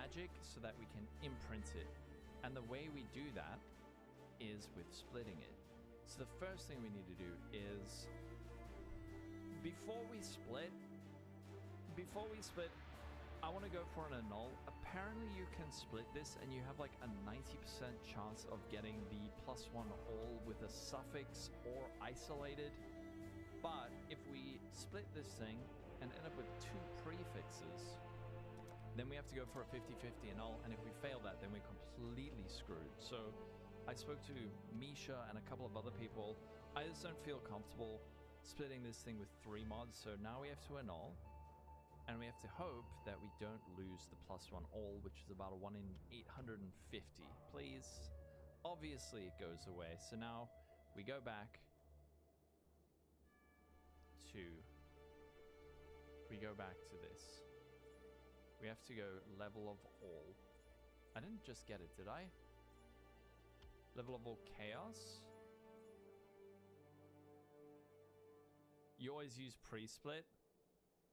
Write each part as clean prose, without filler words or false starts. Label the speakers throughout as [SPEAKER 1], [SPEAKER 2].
[SPEAKER 1] magic so that we can imprint it. And the way we do that is with splitting it. So the first thing we need to do is, before we split, I want to go for an annul. Apparently you can split this and you have like a 90% chance of getting the +1 all with a suffix or isolated. But if we split this thing and end up with 2 prefixes, then we have to go for a 50-50 annul, and if we fail that, then we're completely screwed. So I spoke to Misha and a couple of other people. I just don't feel comfortable splitting this thing with 3 mods, so now we have to annul, and we have to hope that we don't lose the +1 all, which is about a 1 in 850. Please. Obviously it goes away, so now we go back to this. We have to go level of all. I didn't just get it, did I? Level of all chaos. You always use pre-split.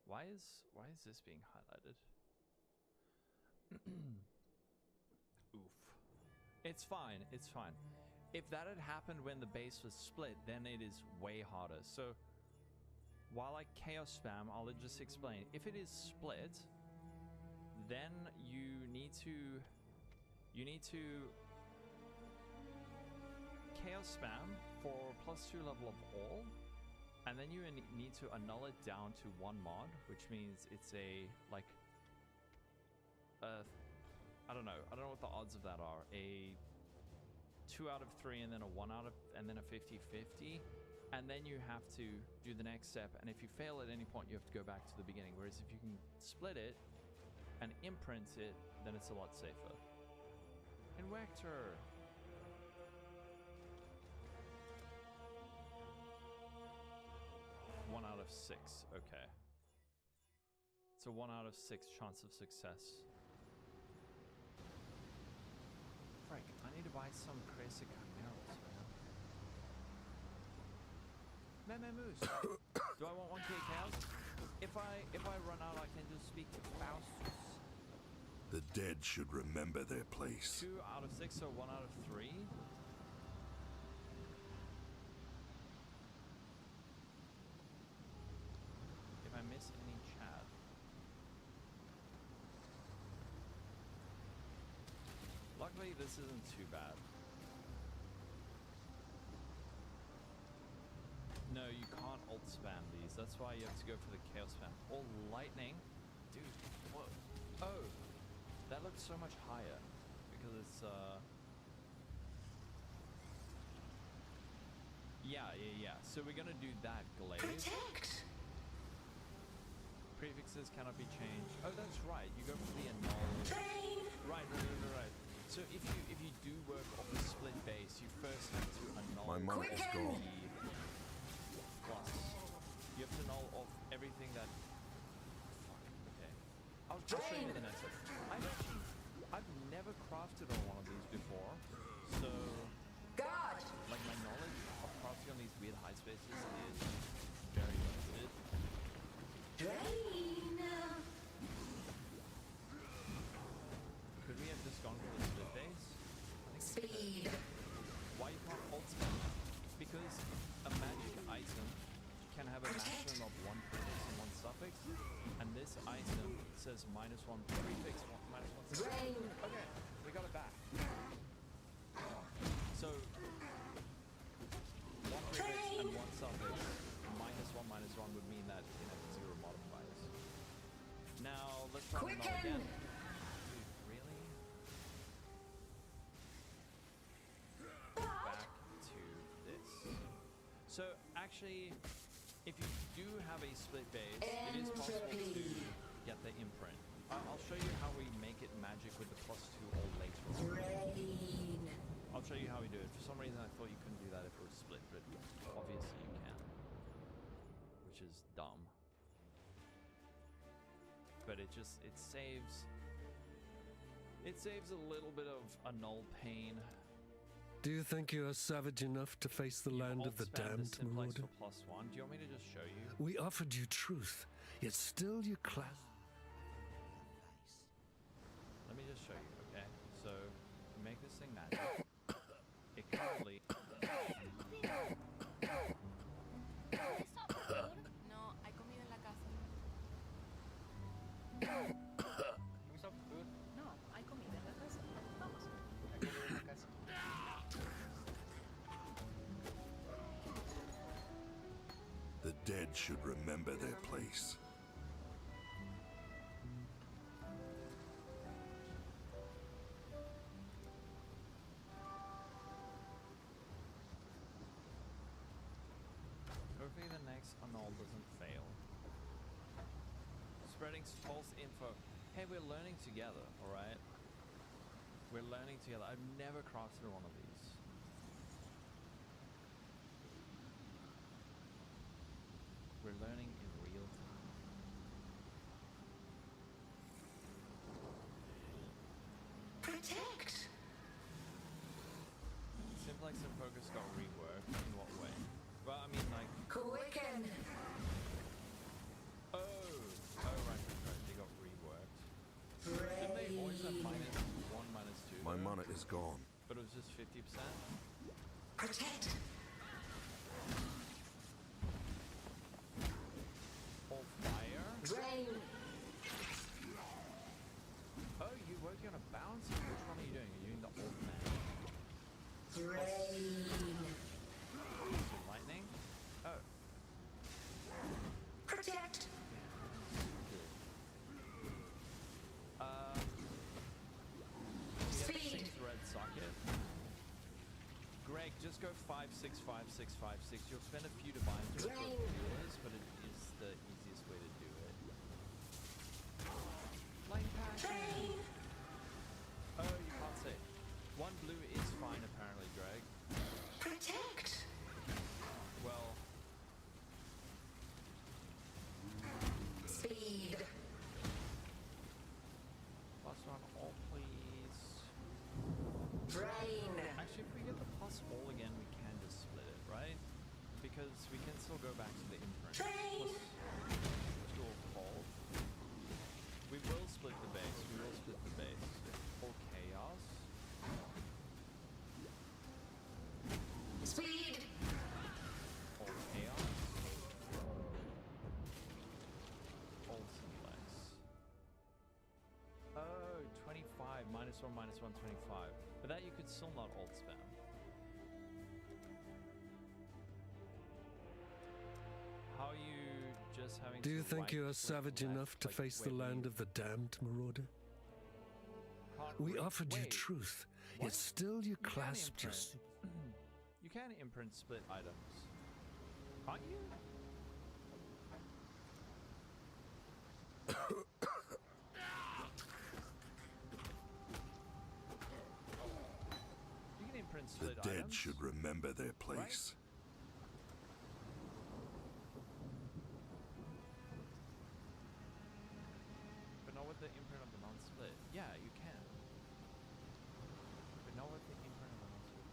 [SPEAKER 1] Why is this being highlighted? Oof. It's fine, it's fine. If that had happened when the base was split, then it is way harder. So while I chaos spam, I'll just explain. If it is split, then you need to chaos spam for +2 level of all, and then you need to annul it down to 1 mod, which means it's a like I don't know what the odds of that are. A 2 out of 3 and then a 1 out of, and then a 50-50. And then you have to do the next step, and if you fail at any point, you have to go back to the beginning. Whereas if you can split it and imprint it, then it's a lot safer. Invector. One out of 6. Okay. It's a 1 out of 6 chance of success. Frank, I need to buy some crazy chimeras, man. Meme Moose. Do I want 1k cows? If I run out, I can just speak to Faustus.
[SPEAKER 2] The dead should remember their place.
[SPEAKER 1] 2 out of 6, so 1 out of 3. If I miss any chat. Luckily, this isn't too bad. No, you can't alt spam these. That's why you have to go for the chaos spam. Or lightning. Dude, what? Oh, that looks so much higher. Because it's, Yeah. So we're gonna do that glaze.
[SPEAKER 3] Protect!
[SPEAKER 1] Prefixes cannot be changed. Oh, that's right. You go for the annul.
[SPEAKER 3] Train!
[SPEAKER 1] Right. So if you do work off the split base, you first have to annul.
[SPEAKER 2] My money is gone.
[SPEAKER 1] Plus, you have to null off everything that. Fuck. Okay. I'll show you the next one. I've never crafted on one of these before, so
[SPEAKER 3] God!
[SPEAKER 1] like my knowledge of crafting on these weird high spaces is very limited.
[SPEAKER 3] Drain!
[SPEAKER 1] Could we have just gone for the split base?
[SPEAKER 3] Speed!
[SPEAKER 1] Why you can't ult spam? Because a magic item can have a maximum of 1 prefix and 1 suffix, and this item says -1 prefix, -1 suffix.
[SPEAKER 3] Rain.
[SPEAKER 1] Okay, we got it back. So 1 prefix and 1 suffix, -1 would mean that you have 0 modifiers. Now let's try it again. Dude, really? Back to this. So actually, if you do have a split base, it is possible to get the imprint. I'll show you how we make it magic with the +2 all later on.
[SPEAKER 3] Rain!
[SPEAKER 1] I'll show you how we do it. For some reason I thought you couldn't do that if it was split, but obviously you can. Which is dumb. But it saves a little bit of annul pain.
[SPEAKER 4] Do you think you are savage enough to face the land of the damned, Marauder?
[SPEAKER 1] +1. Do you want me to just show you?
[SPEAKER 4] We offered you truth, yet still you clasp.
[SPEAKER 1] Let me focusing magic, it currently...
[SPEAKER 5] No, hay comida en la casa.
[SPEAKER 6] Give me some food.
[SPEAKER 5] No, hay comida en la casa. Vamos.
[SPEAKER 6] Hay comida en la casa.
[SPEAKER 2] The dead should remember their place.
[SPEAKER 1] Hopefully the next annul doesn't fail. Spreading false info. Hey, we're learning together, alright? We're learning together. I've never crafted one of these. We're learning in real time.
[SPEAKER 3] Protect.
[SPEAKER 1] Simplex and Focus got reworked. In what way? Well, I mean, like...
[SPEAKER 3] Quicken.
[SPEAKER 1] Oh, right. They got reworked. Didn't they always have -1, -2?
[SPEAKER 2] My
[SPEAKER 1] though?
[SPEAKER 2] mana is gone.
[SPEAKER 1] But it was just 50%?
[SPEAKER 3] Protect.
[SPEAKER 1] All fire?
[SPEAKER 3] Drain.
[SPEAKER 1] Oh, you're working on a bounce? Which one are you doing? Are you doing the old man?
[SPEAKER 3] Drain.
[SPEAKER 1] So lightning? Oh.
[SPEAKER 3] Protect. Speed.
[SPEAKER 1] 6 red socket. Greg, just go 5, 6, 5, 6, 5, 6. You'll spend a few divines just for
[SPEAKER 3] Drain.
[SPEAKER 1] viewers, but it is the easiest way to do it. Flame passion.
[SPEAKER 3] Drain.
[SPEAKER 1] Oh, you can't say. 1 blue is fine apparently, Greg.
[SPEAKER 3] Protect.
[SPEAKER 1] Well,
[SPEAKER 3] Speed.
[SPEAKER 1] last one all please.
[SPEAKER 3] Drain.
[SPEAKER 1] Actually, if we get the plus all again, we can just split it, right? Because we can still go back to the imprint.
[SPEAKER 3] Drain.
[SPEAKER 1] Plus 2 called. We will split the base. We will split the base. All chaos.
[SPEAKER 3] Speed.
[SPEAKER 1] All chaos. All simplex. Oh, 25. -1, -1, 25. But that you could still not alt spam. How are you just having
[SPEAKER 4] Do you
[SPEAKER 1] to
[SPEAKER 4] think
[SPEAKER 1] right
[SPEAKER 4] you are
[SPEAKER 1] click
[SPEAKER 4] savage
[SPEAKER 1] left,
[SPEAKER 4] enough to
[SPEAKER 1] like,
[SPEAKER 4] face the
[SPEAKER 1] wait,
[SPEAKER 4] land of the damned, Marauder?
[SPEAKER 1] can't
[SPEAKER 4] We
[SPEAKER 1] read-
[SPEAKER 4] offered you
[SPEAKER 1] wait,
[SPEAKER 4] truth,
[SPEAKER 1] what?
[SPEAKER 4] yet still you
[SPEAKER 1] You can
[SPEAKER 4] clasped your...
[SPEAKER 1] imprint. You can imprint split items. Can't you? You can imprint
[SPEAKER 2] The
[SPEAKER 1] split
[SPEAKER 2] dead
[SPEAKER 1] items.
[SPEAKER 2] should remember their place.
[SPEAKER 1] But not with the imprint of the non-split. Yeah, you can. But not with the imprint of the non-split.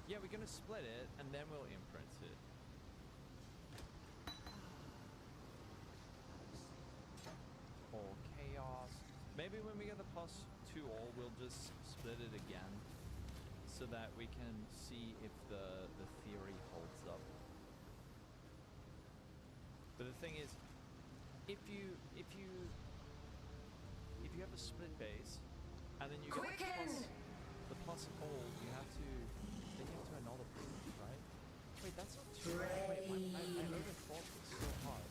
[SPEAKER 1] Yeah, we're gonna split it and then we'll imprint it. Or chaos. Maybe when we get the +2 all, we'll just split it again so that we can see if the theory holds up. But the thing is, if you have a split base and then you get
[SPEAKER 3] Quicken!
[SPEAKER 1] the plus all, you have to annul the proof, right? Wait, that's not too hard. Wait, I overthought this so hard.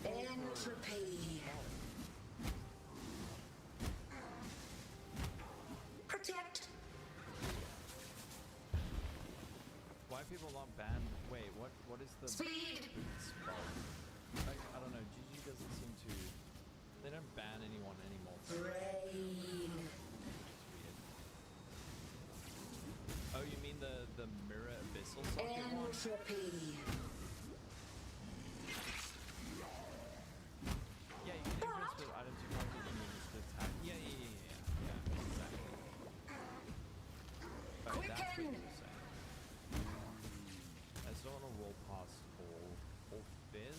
[SPEAKER 3] Entropy. Protect.
[SPEAKER 1] Why people not ban? Wait, what is the
[SPEAKER 3] Speed.
[SPEAKER 1] spell? I don't know. GG doesn't seem to. They don't ban anyone anymore.
[SPEAKER 3] Drain.
[SPEAKER 1] Weird. Oh, you mean the mirror abyssal socket one?
[SPEAKER 3] Entropy.
[SPEAKER 1] Yeah, you can imprint split items you can't do when you split tag. Yeah, exactly. Oh, that's what
[SPEAKER 3] Quicken!
[SPEAKER 1] you were saying. I still want to roll past all fizz.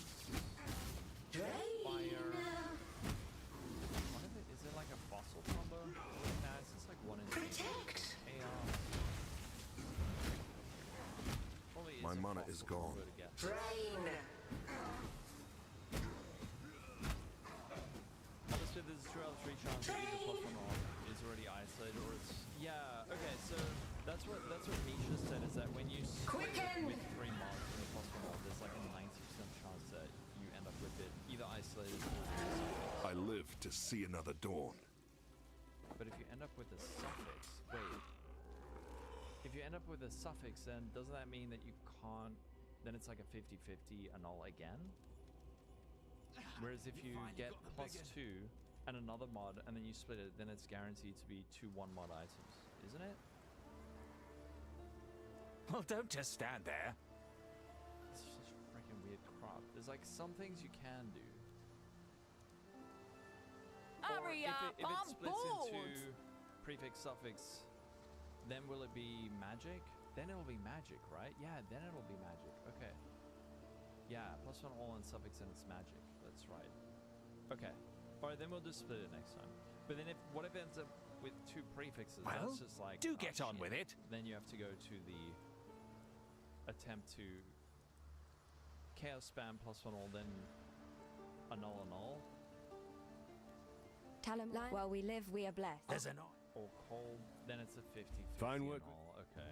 [SPEAKER 3] Drain.
[SPEAKER 1] Fire. Why did they
[SPEAKER 2] mana is gone.
[SPEAKER 1] To get.
[SPEAKER 3] Drain.
[SPEAKER 1] Obviously, there's a 2 out of 3 chance that either plus one or is already isolated, or it's okay. So that's what Misha said, is that when you split
[SPEAKER 3] Quicken!
[SPEAKER 1] with 3 mods and a plus one or, there's like a 90% chance that you end up with it either isolated or with a suffix.
[SPEAKER 2] I live to see another dawn.
[SPEAKER 1] But if you end up with a suffix, wait. If you end up with a suffix, then doesn't that mean that you can't? Then it's like a 50-50 annul again. Whereas if you get plus 2 and another mod, and then you split it, then it's guaranteed to be 2 1-mod items, isn't it?
[SPEAKER 7] Well, don't just stand there.
[SPEAKER 1] It's just freaking weird crap. There's like some things you can do. Or
[SPEAKER 5] Hurry
[SPEAKER 1] if
[SPEAKER 5] up,
[SPEAKER 1] it
[SPEAKER 5] I'm
[SPEAKER 1] splits
[SPEAKER 5] bored.
[SPEAKER 1] into prefix suffix, then will it be magic? Then it'll be magic, right? Yeah, then it'll be magic. Okay. Yeah, plus 1 all and suffix and it's magic. That's right. Okay. Alright, then we'll just split it next time. But then what if it ends up with 2 prefixes?
[SPEAKER 7] Well,
[SPEAKER 1] that's just like,
[SPEAKER 7] do
[SPEAKER 1] oh,
[SPEAKER 7] get on
[SPEAKER 1] shit.
[SPEAKER 7] with it.
[SPEAKER 1] Then you have to go to the attempt to chaos spam plus 1 all, then annul.
[SPEAKER 8] Talent line. While we live, we are blessed.
[SPEAKER 7] There's an
[SPEAKER 1] Or cold, then it's a 50-50
[SPEAKER 4] Fine work.
[SPEAKER 1] annul. Okay.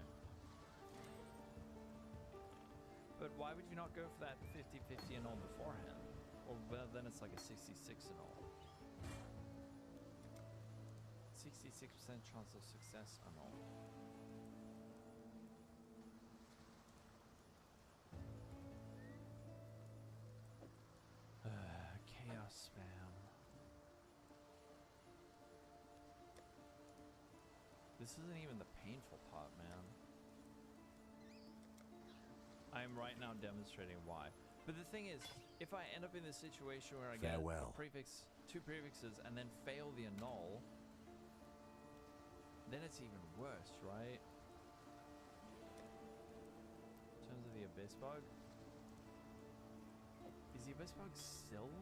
[SPEAKER 1] But why would you not go for that 50-50 annul beforehand? Or well, then it's like a 66 annul. 66% chance of success annul. Chaos spam. This isn't even the painful part, man. I am right now demonstrating why. But the thing is, if I end up in this situation where I get a prefix, 2 prefixes, and then fail the annul, then it's even worse, right? In terms of the Abyss Bug. Is the Abyss Bug still?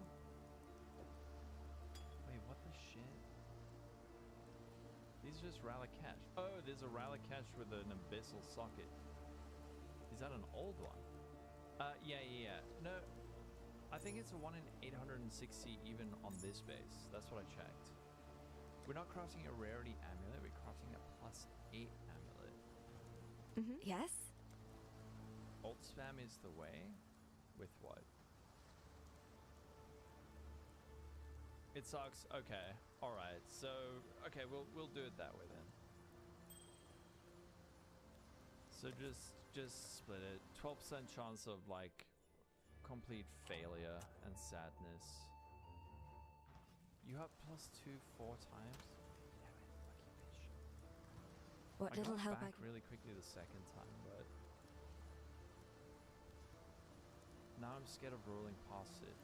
[SPEAKER 1] Wait, what the shit? These are just Ralacash. Oh, there's a Ralacash with an abyssal socket. Is that an old one? Yeah. No, I think it's a 1 in 860 even on this base. That's what I checked. We're not crafting a rarity amulet, we're crafting a +8 amulet.
[SPEAKER 8] Yes?
[SPEAKER 1] Alt spam is the way? With what? It sucks. Okay. Alright. So, okay, we'll do it that way then. So just split it. 12% chance of like complete failure and sadness. You have +2 4 times? Yeah, lucky bitch.
[SPEAKER 8] What
[SPEAKER 1] I
[SPEAKER 8] little
[SPEAKER 1] got
[SPEAKER 8] help
[SPEAKER 1] back
[SPEAKER 8] I
[SPEAKER 1] really quickly the second time, but now I'm scared of rolling past it.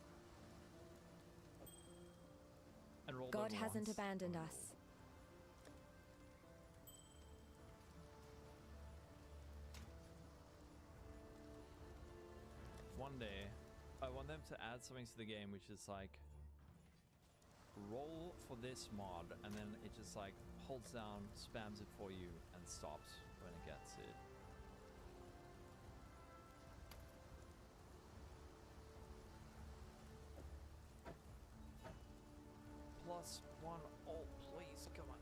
[SPEAKER 1] And rolled
[SPEAKER 8] God
[SPEAKER 1] over
[SPEAKER 8] hasn't
[SPEAKER 1] once.
[SPEAKER 8] abandoned
[SPEAKER 1] Oh.
[SPEAKER 8] us.
[SPEAKER 1] One day, I want them to add something to the game which is like roll for this mod, and then it just like holds down, spams it for you, and stops when it gets it. +1 all, please, come on.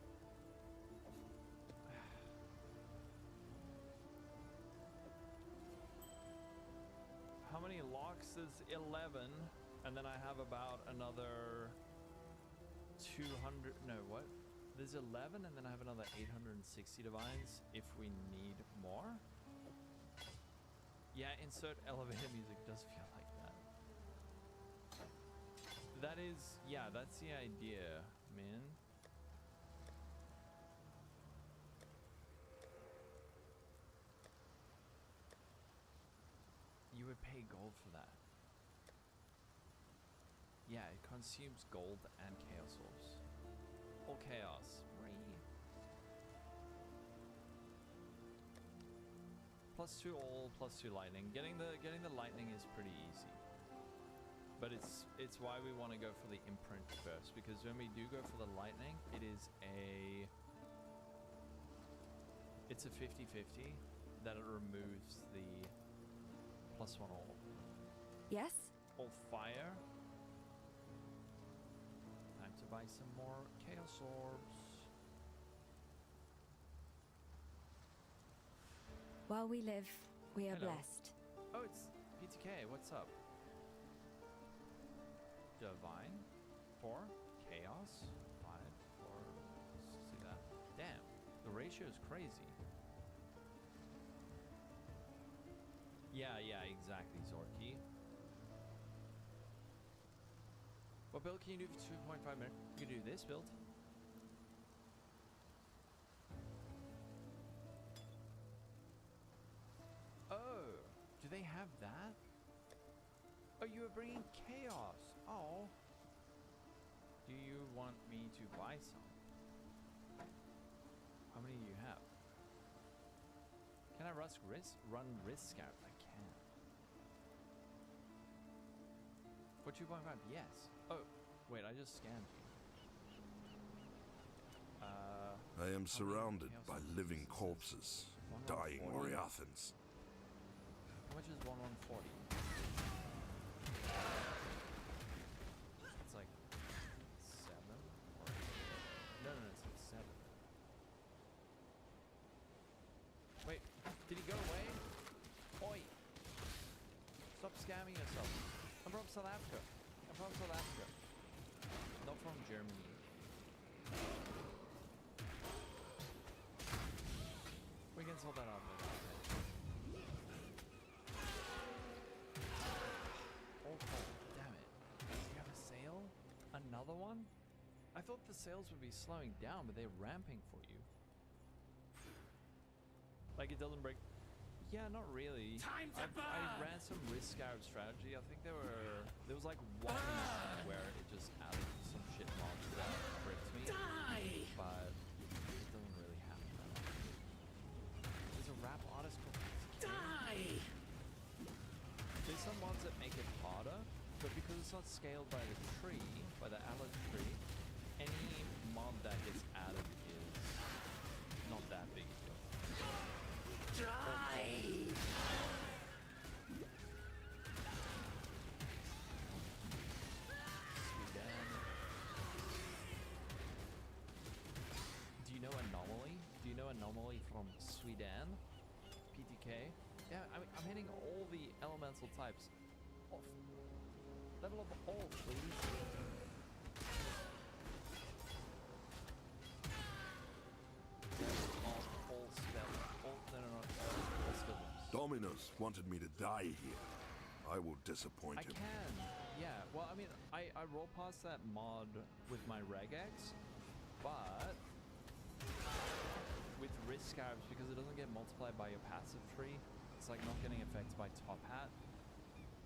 [SPEAKER 1] How many locks is 11? And then I have about another 200. No, what? There's 11, and then I have another 860 divines if we need more. Yeah, insert elevator music does feel like that. That is, yeah, that's the idea, man. You would pay gold for that. Yeah, it consumes gold and chaos orbs. All chaos. +2 all, +2 lightning. Getting the lightning is pretty easy. But it's why we want to go for the imprint first, because when we do go for the lightning, it's a 50-50 that it removes the +1 all.
[SPEAKER 8] Yes?
[SPEAKER 1] All fire. Time to buy some more chaos orbs.
[SPEAKER 8] While we live, we are
[SPEAKER 1] Hello.
[SPEAKER 8] blessed.
[SPEAKER 1] Oh, it's PTK. What's up? Divine. 4. Chaos. 5. 4. See that? Damn. The ratio is crazy. Yeah, exactly, Zorky. What build can you do for 2.5 minutes? You can do this build. Oh, do they have that? Oh, you were bringing chaos. Oh. Do you want me to buy some? How many do you have? Can I run risk out? I can. For 2.5, yes. Oh, wait, I just scanned you.
[SPEAKER 2] I am
[SPEAKER 1] how many
[SPEAKER 2] surrounded
[SPEAKER 1] chaos
[SPEAKER 2] by
[SPEAKER 1] orbs
[SPEAKER 2] living
[SPEAKER 1] is this?
[SPEAKER 2] corpses,
[SPEAKER 1] 1140?
[SPEAKER 2] dying Oriathans.
[SPEAKER 1] How much is 1140? It's like 7 or no, it's like 7. Wait, did he go away? Oi! Stop scamming yourself. I'm from South Africa. Not from Germany. We can sort that out later. Oh, damn it. Do you have a sale? Another one? I thought the sales would be slowing down, but they're ramping for you. Like it doesn't break. Yeah, not really. I ran some risk out strategy. I think there was like one instance where it just added some shit mobs that bricked me. But it doesn't really happen that often. There's a rap artist called Die! There's some mods that make it harder, but because it's not scaled by the tree, by the alloy tree, any mob that gets added is not that big a deal. Die! Sweden. Do you know Anomaly? Do you know Anomaly from Sweden? PTK? Yeah, I'm hitting all the elemental types. Off. Level up all, please. All spell. No, all skill moves.
[SPEAKER 2] Dominus wanted me to die here. I will disappoint
[SPEAKER 1] I
[SPEAKER 2] him.
[SPEAKER 1] can, yeah. Well, I mean, I roll past that mod with my regex, but with risk scarabs, because it doesn't get multiplied by your passive tree, it's like not getting effects by top hat.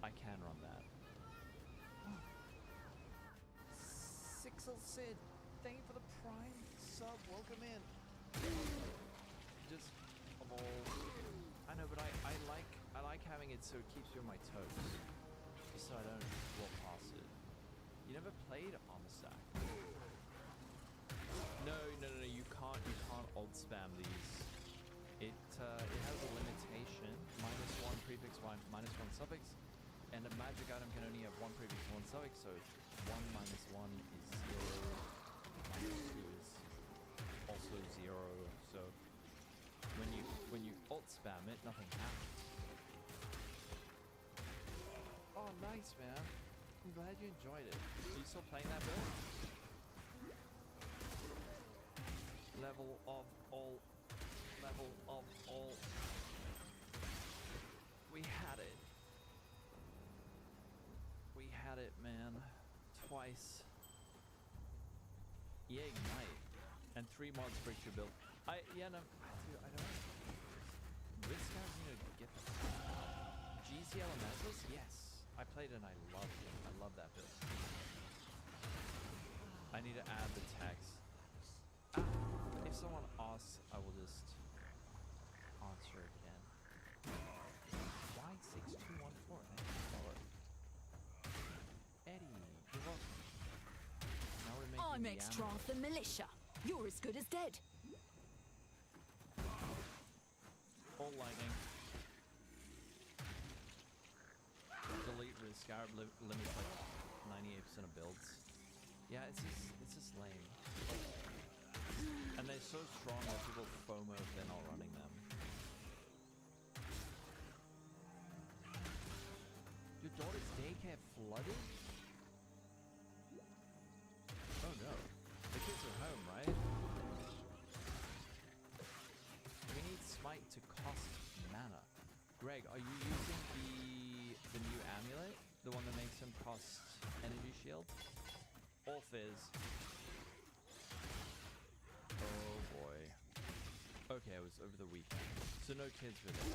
[SPEAKER 1] I can run that. Sixel Sid, thank you for the prime sub. Welcome in. Just of all, I know, but I like having it so it keeps you on my toes, just so I don't roll past it. You never played Armistack? No, you can't alt spam these. It has a limitation, -1 prefix, -1 suffix, and a magic item can only have 1 prefix, 1 suffix, so 1 minus 1 is 0, -2 is also 0, so when you alt spam it, nothing happens. Oh, nice, man. I'm glad you enjoyed it. Are you still playing that build? Level of all. We had it. We had it, man. Twice. Yeah, ignite. And 3 mods break your build. I don't. Risk out, get GC Elementals? Yes. I played it and I loved it. I love that build. I need to add the text. If someone asks, I will just answer again. Why 6214? Eddie, you're welcome. Now we're making
[SPEAKER 9] I'm
[SPEAKER 1] the
[SPEAKER 9] extra
[SPEAKER 1] ammo.
[SPEAKER 9] off the militia. You're as good as dead.
[SPEAKER 1] All lightning. Scarab limits like 98% of builds. Yeah, it's just lame. And they're so strong that people FOMO if they're not running them. Your daughter's daycare flooded? Oh no. The kids are home, right? We need Smite to cost mana. Greg, are you using the new amulet? The one that makes him cost energy shield? All fizz. Oh boy. Okay, it was over the weekend. So no kids with it.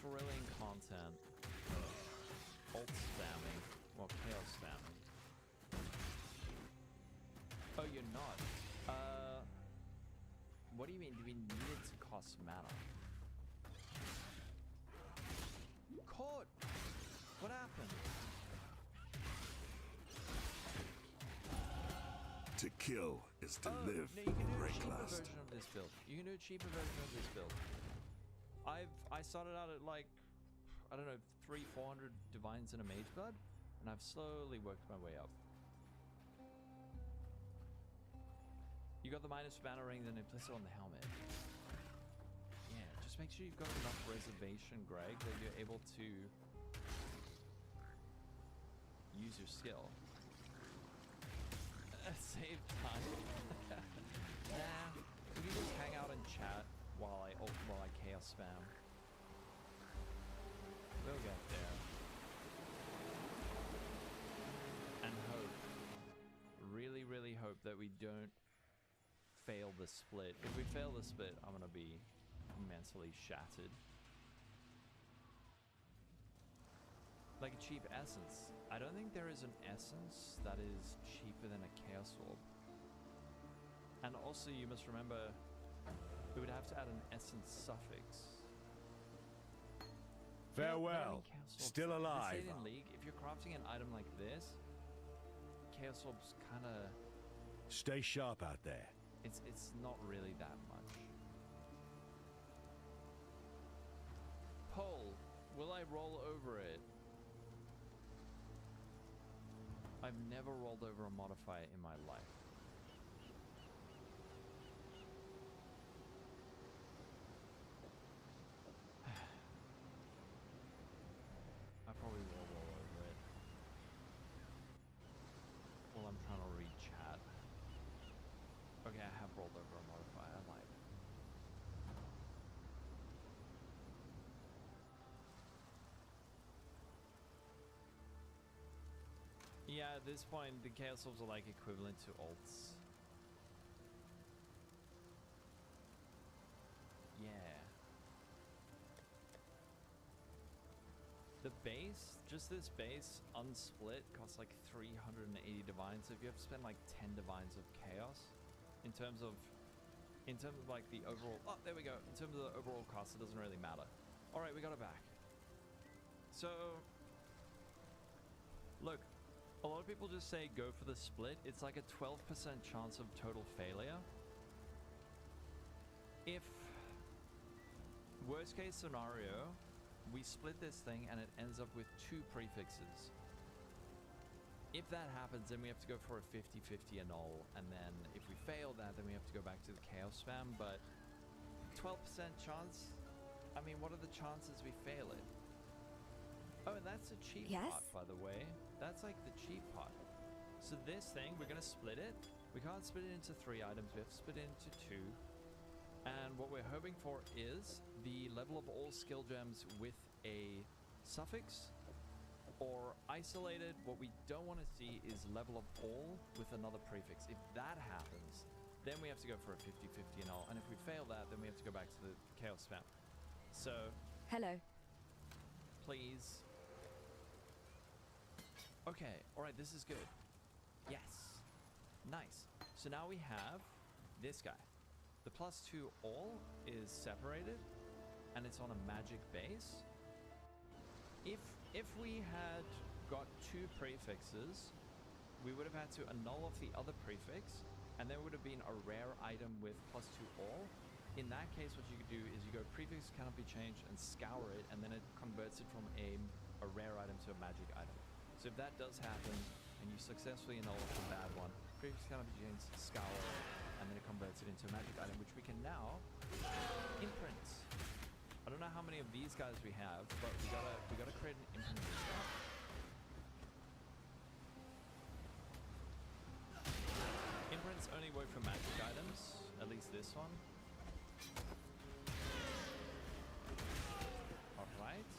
[SPEAKER 1] Thrilling content. Ult spamming. Well, chaos spamming. Oh, you're not. What do you mean? Do we need it to cost mana? Caught! What happened?
[SPEAKER 2] To kill is to live
[SPEAKER 1] No, you can
[SPEAKER 2] in
[SPEAKER 1] do a
[SPEAKER 2] rank
[SPEAKER 1] cheaper
[SPEAKER 2] last.
[SPEAKER 1] version of this build. You can do a cheaper version of this build. I started out at like, I don't know, 300-400 divines and a mage blood, and I've slowly worked my way up. You got the minus mana ring, then implicit on the helmet. Yeah, just make sure you've got enough reservation, Greg, that you're able to use your skill. Save time. Nah, we can just hang out and chat while I chaos spam. We'll get there. And hope. Really, really hope that we don't fail the split. If we fail the split, I'm gonna be mentally shattered. Like a cheap essence. I don't think there is an essence that is cheaper than a Chaos Orb. And also you must remember we would have to add an essence suffix.
[SPEAKER 7] Farewell. Still alive.
[SPEAKER 1] They say in League, if you're crafting an item like this, Chaos Orb's kinda...
[SPEAKER 7] Stay sharp out there.
[SPEAKER 1] It's not really that much. Poll, will I roll over it? I've never rolled over a modifier in my life. I probably will roll over it. Well, I'm trying to read chat. Okay, I have rolled over a modifier. I lied. Yeah, at this point, the Chaos Orbs are like equivalent to ults. Yeah. The base, just this base, unsplit, costs like 380 divines. So if you have to spend like 10 divines of chaos, in terms of like the overall, oh, there we go. In terms of the overall cost, it doesn't really matter. All right, we got it back. So, look, a lot of people just say go for the split. It's like a 12% chance of total failure. If, worst case scenario, we split this thing and it ends up with 2 prefixes. If that happens, then we have to go for a 50-50 annul, and then if we fail that, then we have to go back to the chaos spam. But 12% chance, I mean, what are the chances we fail it? Oh, and that's the cheap part, by the way. That's like the cheap part. So this thing, we're gonna split it. We can't split it into 3 items, we have to split it into 2. And what we're hoping for is the level of all skill gems with a suffix, or isolated. What we don't want to see is level of all with another prefix. If that happens, then we have to go for a 50-50 annul. And if we fail that, then we have to go back to the chaos spam. So,
[SPEAKER 8] Hello.
[SPEAKER 1] please. Okay, alright, this is good. Yes. Nice. So now we have this guy. The +2 all is separated, and it's on a magic base. If we had got 2 prefixes, we would have had to annul off the other prefix, and there would have been a rare item with +2 all. In that case, what you could do is you go prefix cannot be changed and scour it, and then it converts it from a rare item to a magic item. So if that does happen, and you successfully annul the bad one, prefix cannot be changed, scour it, and then it converts it into a magic item, which we can now imprint. I don't know how many of these guys we have, but we gotta create an imprint of this guy. Imprints only work for magic items, at least this one. Alright.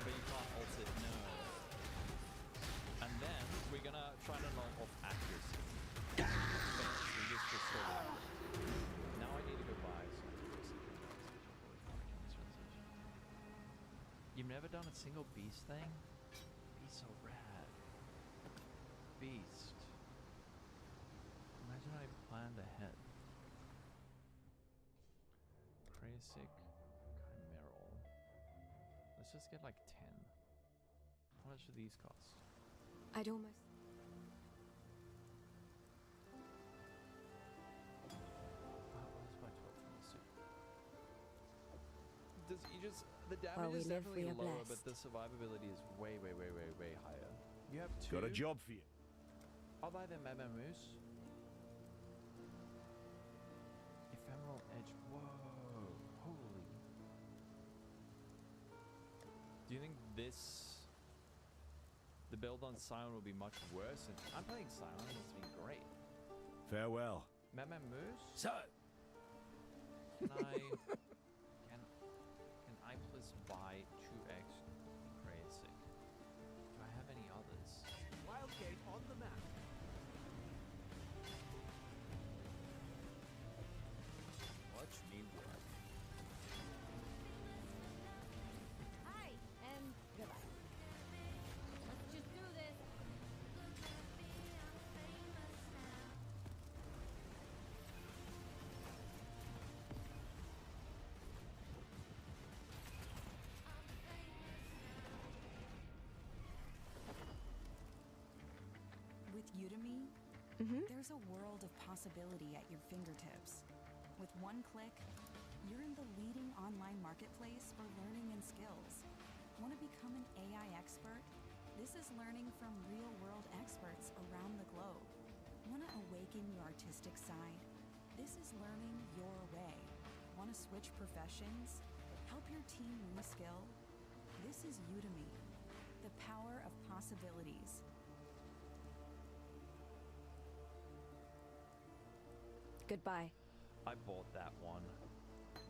[SPEAKER 1] But you can't alt it, no. And then we're gonna try to null off accuracy. Okay, so we just restore that. Now I need to go buy some. You've never done a single beast thing? Be so rad. Beast. Imagine I planned ahead. Crasic Chimeral. Let's just get like 10. How much do these cost?
[SPEAKER 8] I'd almost.
[SPEAKER 1] Let's buy 12 from the suit. Does you just the damage
[SPEAKER 8] While we
[SPEAKER 1] is
[SPEAKER 8] live,
[SPEAKER 1] definitely
[SPEAKER 8] we are
[SPEAKER 1] lower, but
[SPEAKER 8] blessed.
[SPEAKER 1] the survivability is way higher. You have two.
[SPEAKER 7] Got a job for you.
[SPEAKER 1] I'll buy the Meme Moose. Ephemeral Edge. Whoa. Holy. Do you think the build on Scion will be much worse? And I'm playing Scion, it's been great.
[SPEAKER 7] Farewell.
[SPEAKER 1] Meme Moose?
[SPEAKER 4] So,
[SPEAKER 1] Can I please buy 2x Crasic? Do I have any others?
[SPEAKER 10] Wildgate on the map. Watch me work.
[SPEAKER 9] Hi, and goodbye. Let's just do this.
[SPEAKER 11] With Udemy, there's a world of possibility at your fingertips. With one click, you're in the leading online marketplace for learning and skills. Want to become an AI expert? This is learning from real-world experts around the globe. Want to awaken your artistic side? This is learning your way. Want to switch professions? Help your team reskill? This is Udemy, the power of possibilities.
[SPEAKER 8] Goodbye.
[SPEAKER 1] I bought that one,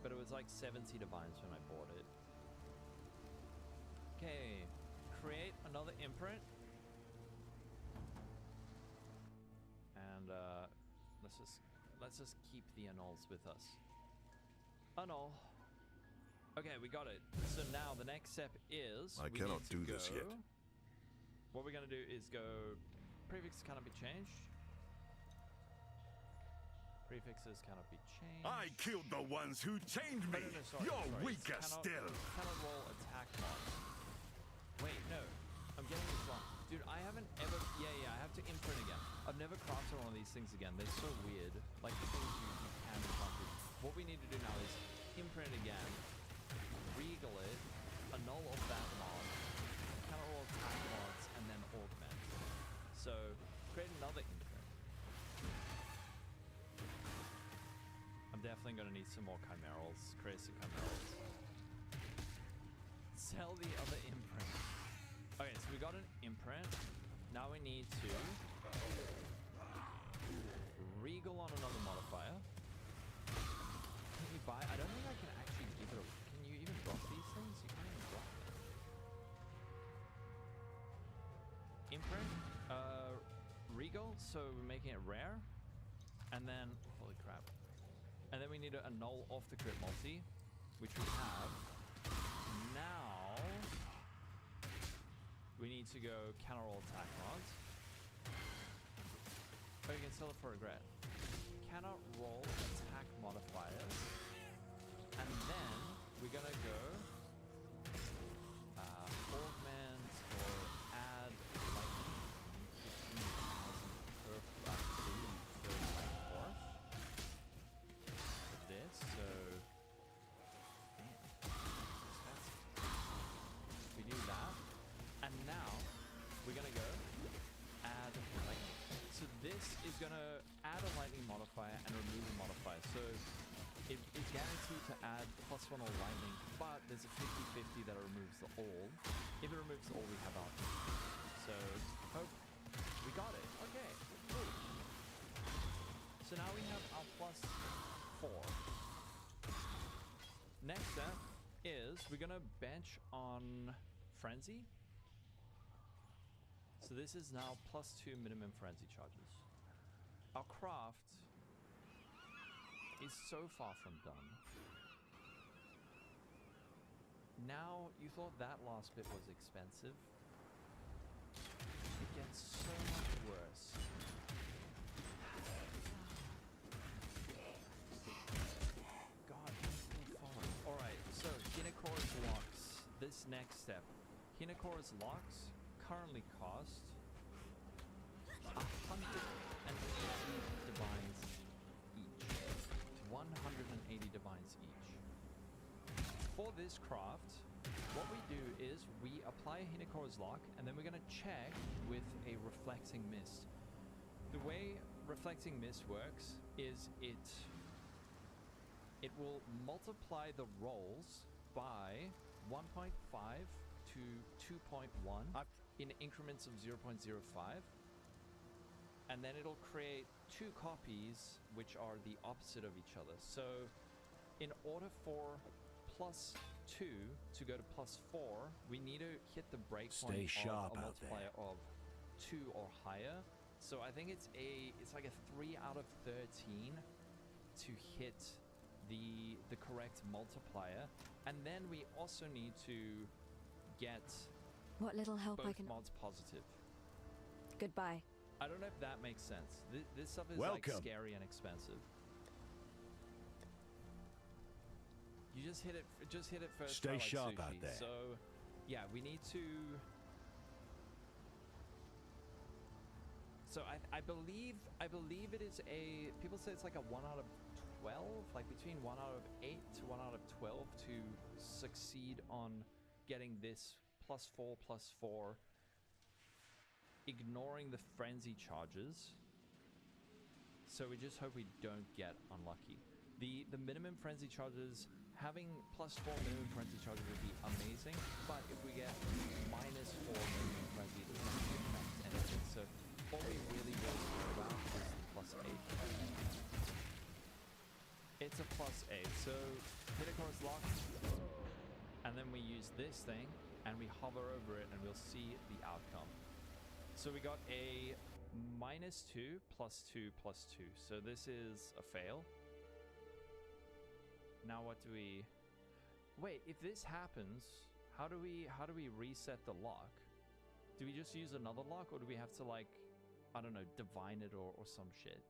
[SPEAKER 1] but it was like 70 divines when I bought it. Okay, create another imprint. And let's just keep the annuls with us. Annul. Okay, we got it. So now the next step is
[SPEAKER 2] I cannot do this yet.
[SPEAKER 1] What we're gonna do is go prefix cannot be changed. Prefixes cannot be changed.
[SPEAKER 2] I killed the ones who chained me.
[SPEAKER 1] No, sorry,
[SPEAKER 2] You're
[SPEAKER 1] sorry.
[SPEAKER 2] weaker
[SPEAKER 1] Cannot-
[SPEAKER 2] still.
[SPEAKER 1] Cannot roll attack mods. Wait, no. I'm getting this wrong. Dude, I haven't ever... Yeah, I have to imprint again. I've never crafted one of these things again. They're so weird. Like the things you can craft. What we need to do now is imprint again, regal it, annul off that mod, cannot roll attack mods, and then augment. So, create another imprint. I'm definitely going to need some more chimerals, crazy chimerals. Sell the other imprint. Okay, so we got an imprint. Now we need to regal on another modifier. Can you buy? I don't think I can actually give it a... Can you even drop these things? You can't even drop them. Imprint. Regal, so we're making it rare. And then... Holy crap. And then we need to annul off the crit multi, which we have. Now, we need to go counter roll attack mods. Oh, you can sell it for regret. Cannot roll attack modifiers. And then we're gonna go augment or add like 15,000 per force. gonna add a lightning modifier and remove a modifier. So it's guaranteed to add +1 all lightning, but there's a 50-50 that it removes the all. If it removes the all, we have alchemy. So hope we got it. Okay, cool. So now we have our +4. Next step is we're gonna bench on Frenzy. So this is now +2 minimum Frenzy charges. Our craft is so far from done. Now, you thought that last bit was expensive. It gets so much worse. God, he's so far. Alright, so Hinakora's locks. This next step. Hinakora's locks currently cost 180 divines each. 180 divines each. For this craft, what we do is we apply Hinakora's lock, and then we're going to check with a reflecting mist. The way reflecting mist works is it will multiply the rolls by 1.5 to 2.1 in increments of 0.05, and then it'll create 2 copies which are the opposite of each other. So in order for +2 to go to +4, we need to hit the breakpoint of a multiplier of 2 or higher. So I think it's like a 3 out of 13 to hit the correct multiplier, and then we also need to get
[SPEAKER 8] What little help I
[SPEAKER 1] both
[SPEAKER 8] can.
[SPEAKER 1] mods positive.
[SPEAKER 8] Goodbye.
[SPEAKER 1] I don't know if that makes sense. This stuff is
[SPEAKER 7] Welcome.
[SPEAKER 1] like scary and expensive. You just hit it first.
[SPEAKER 7] Stay
[SPEAKER 1] try, like
[SPEAKER 7] sharp
[SPEAKER 1] sushi.
[SPEAKER 7] out there.
[SPEAKER 1] So, yeah, we need to. So I believe it is a. People say it's like a 1 out of 12, like between 1 out of 8 to 1 out of 12 to succeed on getting this +4 +4. Ignoring the frenzy charges. So we just hope we don't get unlucky. The minimum frenzy charges, having +4 minimum frenzy charges would be amazing, but if we get -4 minimum frenzy, it doesn't actually affect anything. So all we really care about is the +8. It's a +8, so Hinakora's lock, and then we use this thing and we hover over it and we'll see the outcome. So we got a -2 +2 +2. So this is a fail. Now what do we... Wait, if this happens, how do we reset the lock? Do we just use another lock, or do we have to, like, I don't know, divine it or some shit?